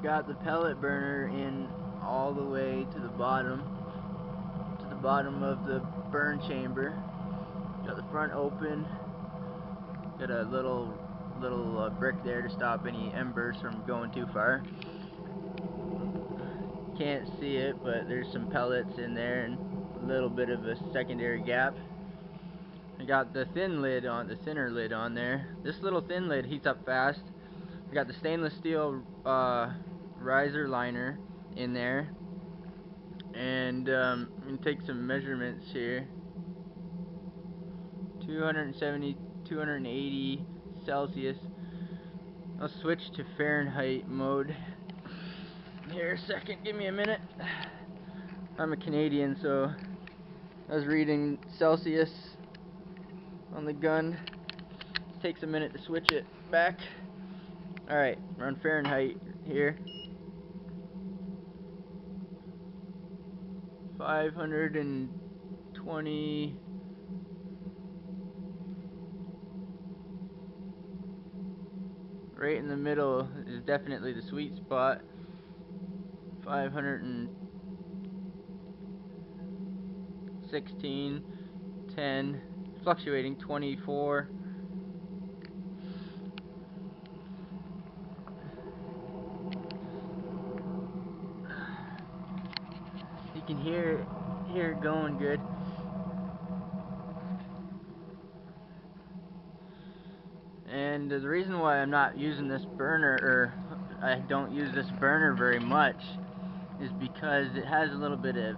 got the pellet burner in all the way to the bottom of the burn chamber. Got the front open. Got a little brick there to stop any embers from going too far. Can't see it, but there's some pellets in there and a little bit of a secondary gap. I got the thinner lid on there. This little thin lid heats up fast. I got the stainless steel riser liner in there, and I'm gonna take some measurements here. 270, 280 Celsius. I'll switch to Fahrenheit mode here a second. Give me a minute. I'm a Canadian, so I was reading Celsius on the gun. It takes a minute to switch it back. Alright, we're on Fahrenheit here. 520. Right in the middle is definitely the sweet spot. 516, 10, fluctuating 24. You can hear it going good. And the reason why I'm not using this burner, or I don't use this burner very much, is because it has a little bit of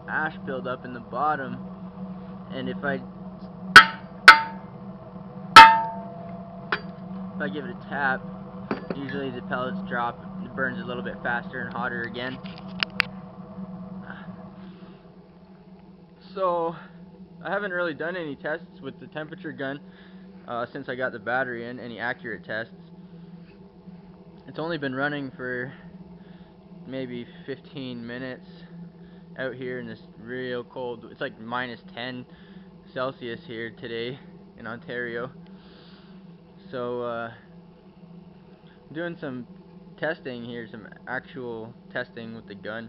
ash buildup in the bottom, and if I give it a tap, usually the pellets drop, it burns a little bit faster and hotter again. So I haven't really done any tests with the temperature gun since I got the battery in, any accurate tests. It's only been running for maybe 15 minutes out here in this real cold, it's like minus 10 Celsius here today in Ontario. So I'm doing some testing here, some actual testing with the gun.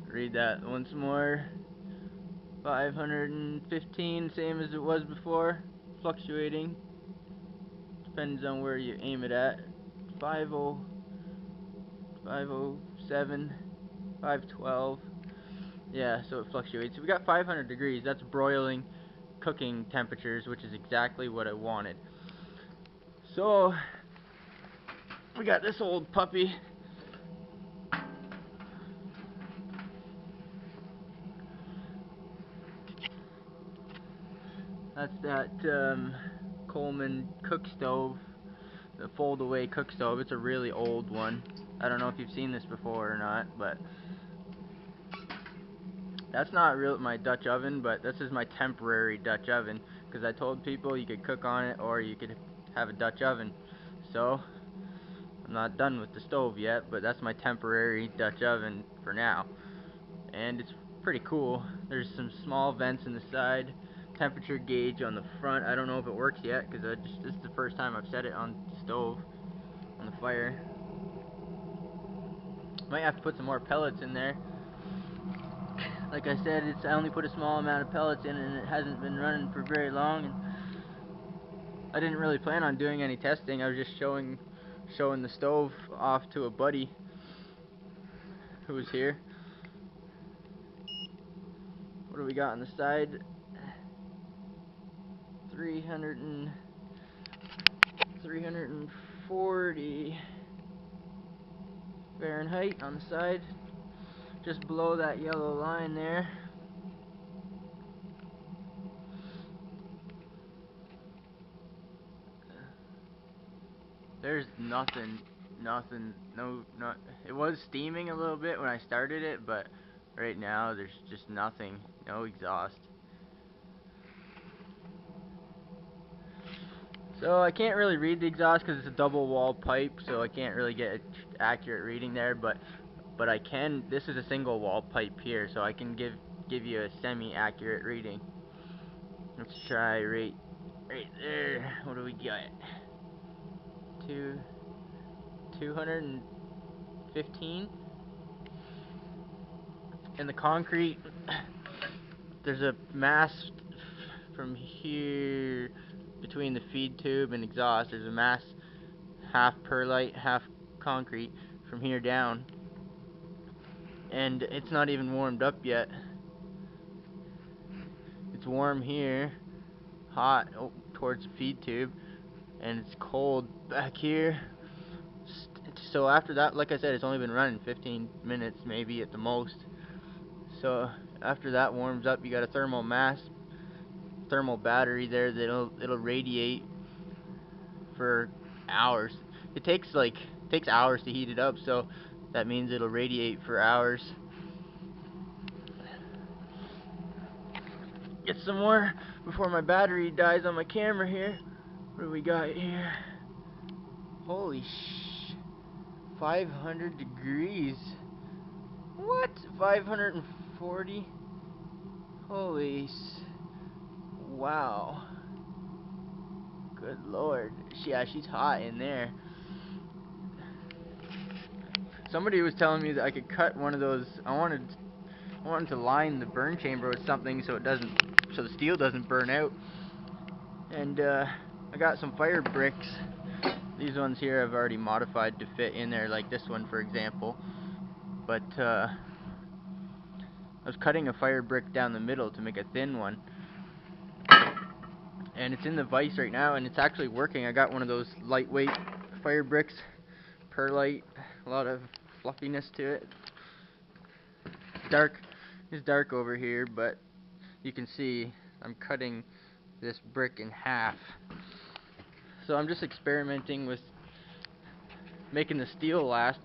Read that once more. 515, same as it was before, fluctuating. Depends on where you aim it at. 50, 507, 512. Yeah, so it fluctuates. We got 500 degrees. That's broiling, cooking temperatures, which is exactly what I wanted. So we got this old puppy. That's that Coleman cook stove, the fold-away cook stove. It's a really old one. I don't know if you've seen this before or not, but that's not real my Dutch oven, but this is my temporary Dutch oven, because I told people you could cook on it or you could have a Dutch oven. So I'm not done with the stove yet, but that's my temporary Dutch oven for now. And it's pretty cool. There's some small vents in the side, temperature gauge on the front. I don't know if it works yet, because this is the first time I've set it on the stove, on the fire. Might have to put some more pellets in there. Like I said, I only put a small amount of pellets in, and it hasn't been running for very long. And I didn't really plan on doing any testing. I was just showing the stove off to a buddy who was here. What do we got on the side? 340 Fahrenheit on the side, just below that yellow line there. There's nothing, it was steaming a little bit when I started it, but right now there's just nothing, no exhaust. So I can't really read the exhaust because it's a double wall pipe, so I can't really get an accurate reading there, but I can. This is a single wall pipe here, so I can give you a semi-accurate reading. Let's try right there. What do we got? 215. And the concrete, there's a mass from here between the feed tube and exhaust. There's a mass, half perlite, half concrete, from here down, and it's not even warmed up yet. It's warm here, hot towards the feed tube, and it's cold back here. So after that, like I said, it's only been running 15 minutes maybe at the most. So after that warms up, you got a thermal battery there that it'll radiate for hours. It takes hours to heat it up, so that means it'll radiate for hours. Get some more before my battery dies on my camera here. What do we got here? Holy 500 degrees. What? 540? Holy wow. Good lord. Yeah, she's hot in there. Somebody was telling me that I could cut one of those. I wanted to line the burn chamber with something so the steel doesn't burn out. And I got some fire bricks. These ones here I've already modified to fit in there, like this one for example. But I was cutting a fire brick down the middle to make a thin one. And it's in the vise right now, and it's actually working. I got one of those lightweight fire bricks, perlite, a lot of fluffiness to it. It's dark over here, but you can see I'm cutting this brick in half. So I'm just experimenting with making the steel last,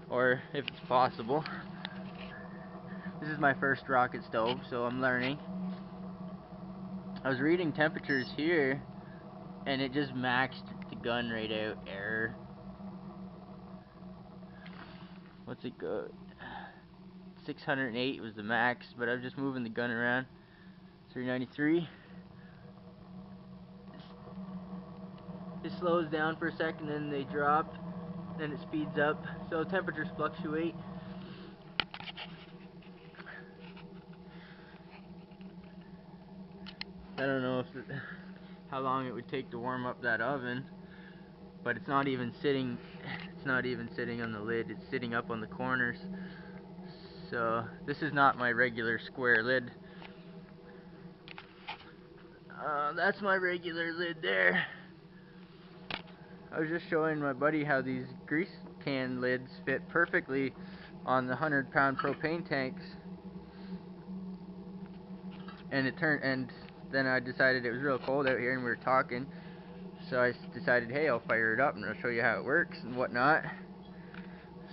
or if it's possible. This is my first rocket stove, so I'm learning. I was reading temperatures here, and it just maxed the gun right out. Error. What's it go? 608 was the max, but I'm just moving the gun around. 393. It slows down for a second, then they drop, then it speeds up. So temperatures fluctuate. I don't know how long it would take to warm up that oven, but it's not even sitting. It's not even sitting on the lid. It's sitting up on the corners. So this is not my regular square lid. That's my regular lid there. I was just showing my buddy how these grease can lids fit perfectly on the 100-pound propane tanks, and then I decided it was real cold out here and we were talking, so I decided, hey, I'll fire it up and I'll show you how it works and whatnot.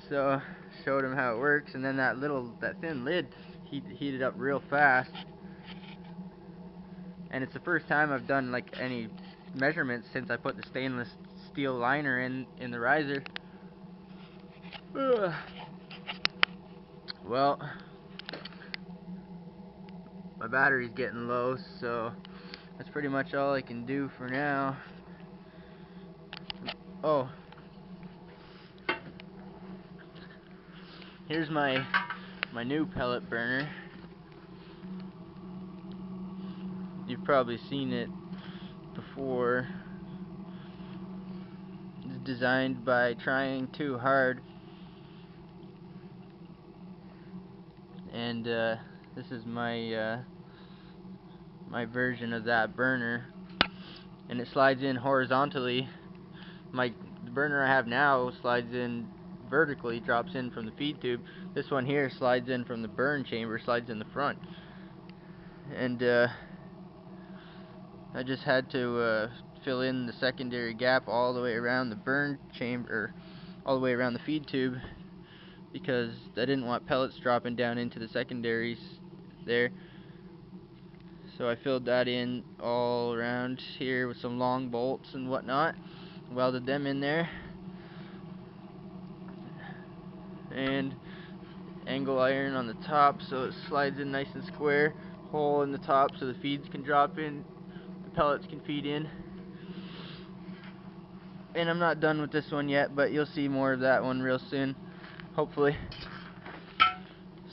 So showed him how it works, and then that thin lid heated up real fast. And it's the first time I've done like any measurements since I put the stainless steel liner in the riser. Well, my battery's getting low, so that's pretty much all I can do for now. Oh, here's my new pellet burner. You've probably seen it before. It's designed by Trying Too Hard, and this is my version of that burner, and it slides in horizontally. The burner I have now slides in vertically, drops in from the feed tube. This one here slides in from the burn chamber, slides in the front. And I just had to fill in the secondary gap all the way around the burn chamber, all the way around the feed tube, because I didn't want pellets dropping down into the secondaries there. So I filled that in all around here with some long bolts and whatnot, welded them in there, and angle iron on the top so it slides in nice and square, hole in the top so the feeds can drop in, the pellets can feed in. and I'm not done with this one yet, but you'll see more of that one real soon, hopefully.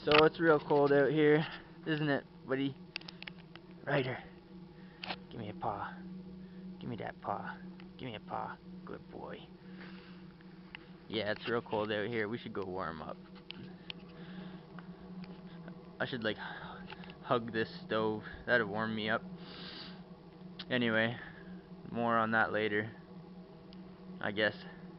So it's real cold out here, isn't it, buddy? Ryder, give me a paw. Give me that paw. Give me a paw. Good boy. Yeah, it's real cold out here. We should go warm up. I should like hug this stove. That'll warm me up. Anyway, more on that later, I guess.